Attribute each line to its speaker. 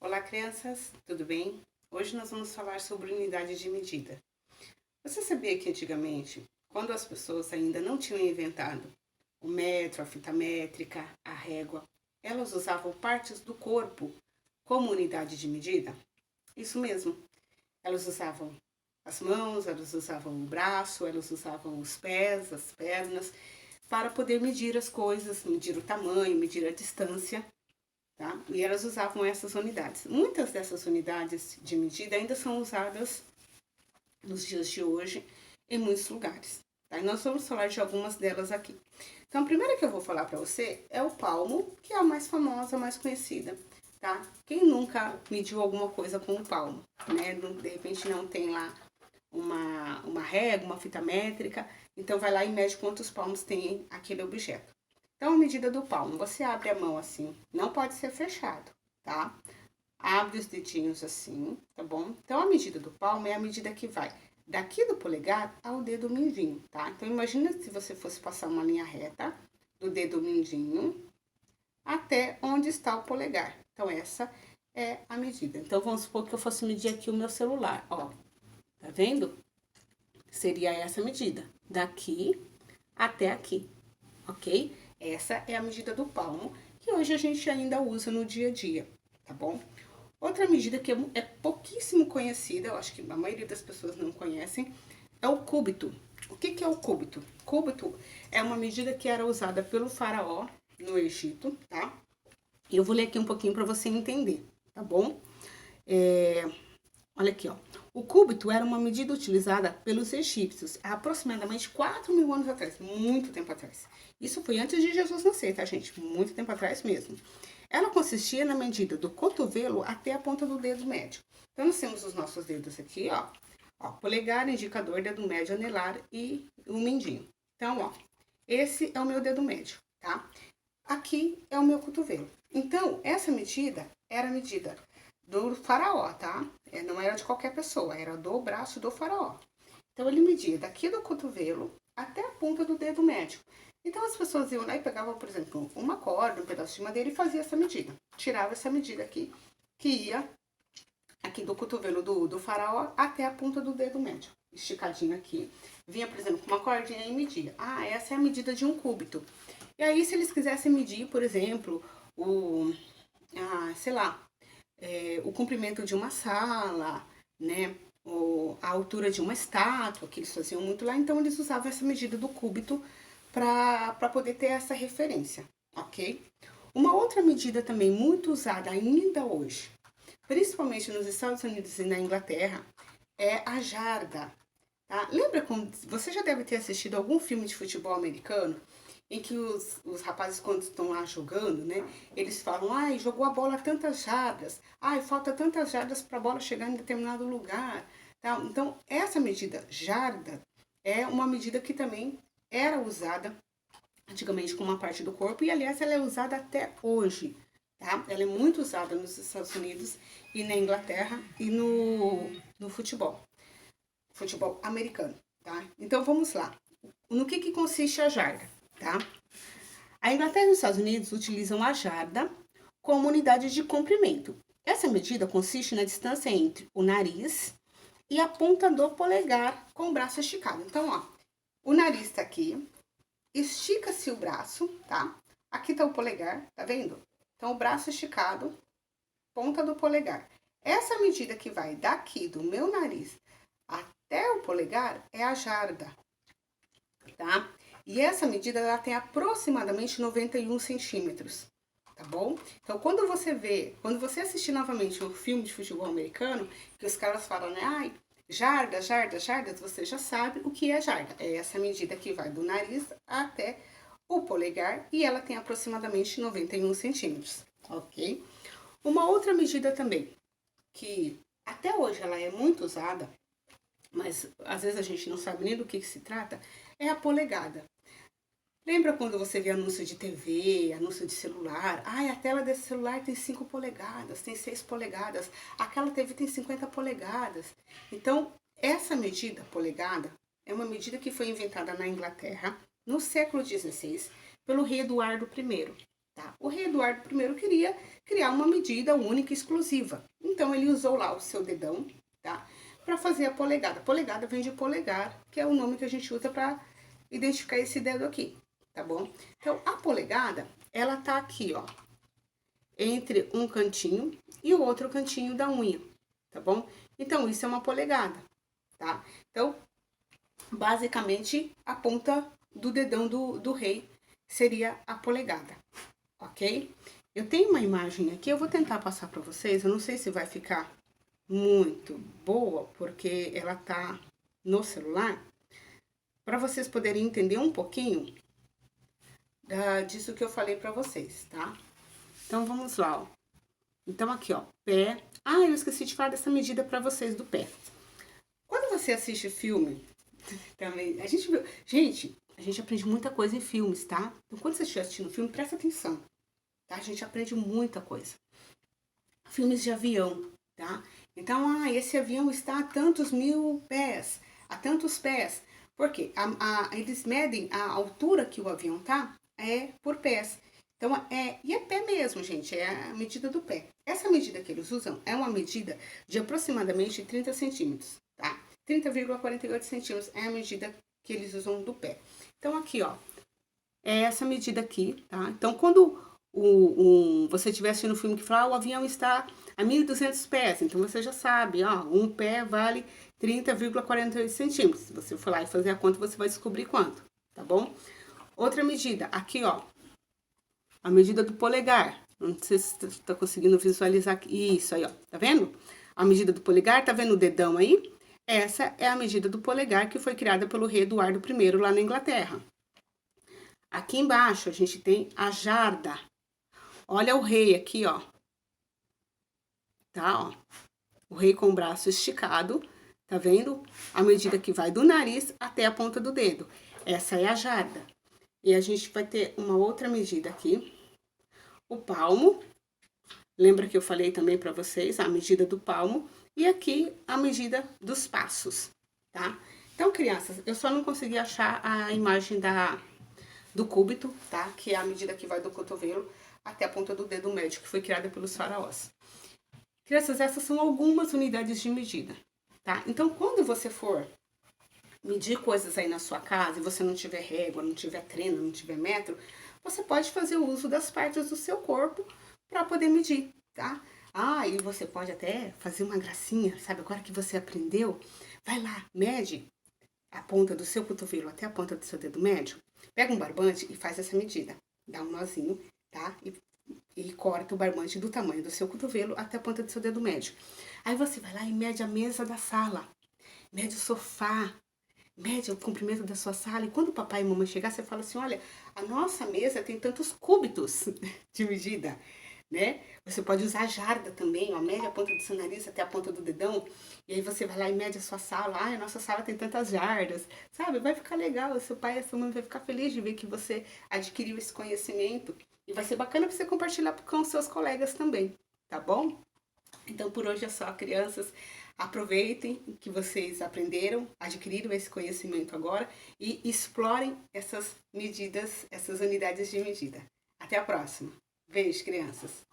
Speaker 1: Olá, crianças, tudo bem? Hoje nós vamos falar sobre unidade de medida. Você sabia que antigamente, quando as pessoas ainda não tinham inventado o metro, a fita métrica, a régua, elas usavam partes do corpo como unidade de medida? Isso mesmo. Elas usavam as mãos, elas usavam o braço, elas usavam os pés, as pernas, para poder medir as coisas, medir o tamanho, medir a distância. Tá? E elas usavam essas unidades. Muitas dessas unidades de medida ainda são usadas nos dias de hoje em muitos lugares. Tá? E nós vamos falar de algumas delas aqui. Então, a primeira que eu vou falar para você é o palmo, que é a mais famosa, a mais conhecida. Tá? Quem nunca mediu alguma coisa com o palmo? Né? De repente não tem lá uma régua, uma fita métrica, então vai lá e mede quantos palmos tem aquele objeto. Então, a medida do palmo, você abre a mão assim, não pode ser fechado, tá? Abre os dedinhos assim, tá bom? Então, a medida do palmo é a medida que vai daqui do polegar ao dedo mindinho, tá? Então, imagina se você fosse passar uma linha reta do dedo mindinho até onde está o polegar. Então, essa é a medida. Então, vamos supor que eu fosse medir aqui o meu celular, ó. Tá vendo? Seria essa medida, daqui até aqui, ok? Essa é a medida do palmo, que hoje a gente ainda usa no dia a dia, tá bom? Outra medida que é pouquíssimo conhecida, eu acho que a maioria das pessoas não conhecem, é o cúbito. O que é o cúbito? Cúbito é uma medida que era usada pelo faraó no Egito, tá? E eu vou ler aqui um pouquinho para você entender, tá bom? Olha aqui, ó. O cúbito era uma medida utilizada pelos egípcios há aproximadamente 4.000 anos atrás, muito tempo atrás. Isso foi antes de Jesus nascer, tá, gente? Muito tempo atrás mesmo. Ela consistia na medida do cotovelo até a ponta do dedo médio. Então, nós temos os nossos dedos aqui, ó, polegar, indicador, dedo médio, anelar e o mindinho. Então, ó, esse é o meu dedo médio, tá? Aqui é o meu cotovelo. Então, essa medida era a medida do faraó, tá? Não era de qualquer pessoa, era do braço do faraó. Então, ele media daqui do cotovelo até a ponta do dedo médio. Então, as pessoas iam lá e pegavam, por exemplo, uma corda, um pedaço de madeira e fazia essa medida. Tirava essa medida aqui, que ia aqui do cotovelo do faraó até a ponta do dedo médio. Esticadinho aqui. Vinha, por exemplo, com uma cordinha e media. Ah, essa é a medida de um cúbito. E aí, se eles quisessem medir, por exemplo, sei lá, o comprimento de uma sala, né? A altura de uma estátua, que eles faziam muito lá, então eles usavam essa medida do cúbito para poder ter essa referência, ok? Uma outra medida também muito usada ainda hoje, principalmente nos Estados Unidos e na Inglaterra, é a jarda. Tá? Lembra quando você já deve ter assistido algum filme de futebol americano em que os rapazes, quando estão lá jogando, né, eles falam, ai, jogou a bola tantas jardas, ai, falta tantas jardas para a bola chegar em determinado lugar. Tá? Então, essa medida jarda é uma medida que também era usada antigamente com uma parte do corpo e, aliás, ela é usada até hoje. Tá? Ela é muito usada nos Estados Unidos e na Inglaterra e no futebol americano. Tá? Então, vamos lá. No que consiste a jarda? Tá? A Inglaterra e os Estados Unidos utilizam a jarda como unidade de comprimento. Essa medida consiste na distância entre o nariz e a ponta do polegar com o braço esticado. Então, ó, o nariz está aqui, estica-se o braço, tá? Aqui tá o polegar, tá vendo? Então, o braço esticado, ponta do polegar. Essa medida que vai daqui do meu nariz até o polegar é a jarda, tá? E essa medida ela tem aproximadamente 91 centímetros, tá bom? Então, quando você assistir novamente um filme de futebol americano, que os caras falam, né, ai, jarda, você já sabe o que é jarda. É essa medida que vai do nariz até o polegar e ela tem aproximadamente 91 centímetros, ok? Uma outra medida também, que até hoje ela é muito usada, mas às vezes a gente não sabe nem do que se trata, é a polegada. Lembra quando você vê anúncio de TV, anúncio de celular? Ai, a tela desse celular tem 5 polegadas, tem 6 polegadas. Aquela TV tem 50 polegadas. Então, essa medida polegada é uma medida que foi inventada na Inglaterra no século XVI pelo rei Eduardo I, tá? O rei Eduardo I queria criar uma medida única e exclusiva. Então, ele usou lá o seu dedão, tá? Para fazer a polegada. Polegada vem de polegar, que é o nome que a gente usa para identificar esse dedo aqui, tá bom? Então, a polegada, ela tá aqui, ó, entre um cantinho e o outro cantinho da unha, tá bom? Então, isso é uma polegada, tá? Então, basicamente, a ponta do dedão do rei seria a polegada, ok? Eu tenho uma imagem aqui, eu vou tentar passar para vocês, eu não sei se vai ficar muito boa, porque ela tá no celular, para vocês poderem entender um pouquinho disso que eu falei para vocês, tá? Então, vamos lá, ó. Então, aqui, ó, pé. Ah, eu esqueci de falar dessa medida para vocês do pé. Quando você assiste filme, também, a gente viu... Gente, a gente aprende muita coisa em filmes, tá? Então, quando você estiver assistindo o filme, presta atenção, tá? A gente aprende muita coisa. Filmes de avião, tá? Então, esse avião está a tantos mil pés, a tantos pés. Por quê? Eles medem a altura que o avião tá por pés. Então, e é pé mesmo, gente, é a medida do pé. Essa medida que eles usam é uma medida de aproximadamente 30 centímetros, tá? 30,48 centímetros é a medida que eles usam do pé. Então, aqui, ó, é essa medida aqui, tá? Então, quando você estiver assistindo um filme que fala, o avião está a 1.200 pés, então você já sabe, ó, um pé vale 30,48 centímetros. Se você for lá e fazer a conta, você vai descobrir quanto, tá bom? Outra medida, aqui, ó, a medida do polegar. Não sei se você tá conseguindo visualizar aqui. Isso aí, ó, tá vendo? A medida do polegar, tá vendo o dedão aí? Essa é a medida do polegar que foi criada pelo rei Eduardo I lá na Inglaterra. Aqui embaixo a gente tem a jarda. Olha o rei aqui, ó. Tá, ó. O rei com o braço esticado, tá vendo? A medida que vai do nariz até a ponta do dedo. Essa é a jarda. E a gente vai ter uma outra medida aqui. O palmo. Lembra que eu falei também para vocês a medida do palmo. E aqui a medida dos passos, tá? Então, crianças, eu só não consegui achar a imagem do cúbito, tá? Que é a medida que vai do cotovelo até a ponta do dedo médio, que foi criada pelos faraós. Crianças, essas são algumas unidades de medida, tá? Então, quando você for medir coisas aí na sua casa e você não tiver régua, não tiver trena, não tiver metro, você pode fazer o uso das partes do seu corpo para poder medir, tá? E você pode até fazer uma gracinha, sabe? Agora que você aprendeu, vai lá, mede a ponta do seu cotovelo até a ponta do seu dedo médio, pega um barbante e faz essa medida. Dá um nozinho, tá? E corta o barbante do tamanho do seu cotovelo até a ponta do seu dedo médio. Aí você vai lá e mede a mesa da sala, mede o sofá, mede o comprimento da sua sala. E quando o papai e a mamãe chegar, você fala assim, olha, a nossa mesa tem tantos cúbitos de medida, né? Você pode usar a jarda também, ó, mede a ponta do seu nariz até a ponta do dedão, e aí você vai lá e mede a sua sala, a nossa sala tem tantas jardas, sabe? Vai ficar legal, o seu pai e a sua mãe vai ficar feliz de ver que você adquiriu esse conhecimento, e vai ser bacana para você compartilhar com os seus colegas também, tá bom? Então, por hoje é só, crianças. Aproveitem que vocês aprenderam, adquiriram esse conhecimento agora e explorem essas medidas, essas unidades de medida. Até a próxima. Beijo, crianças!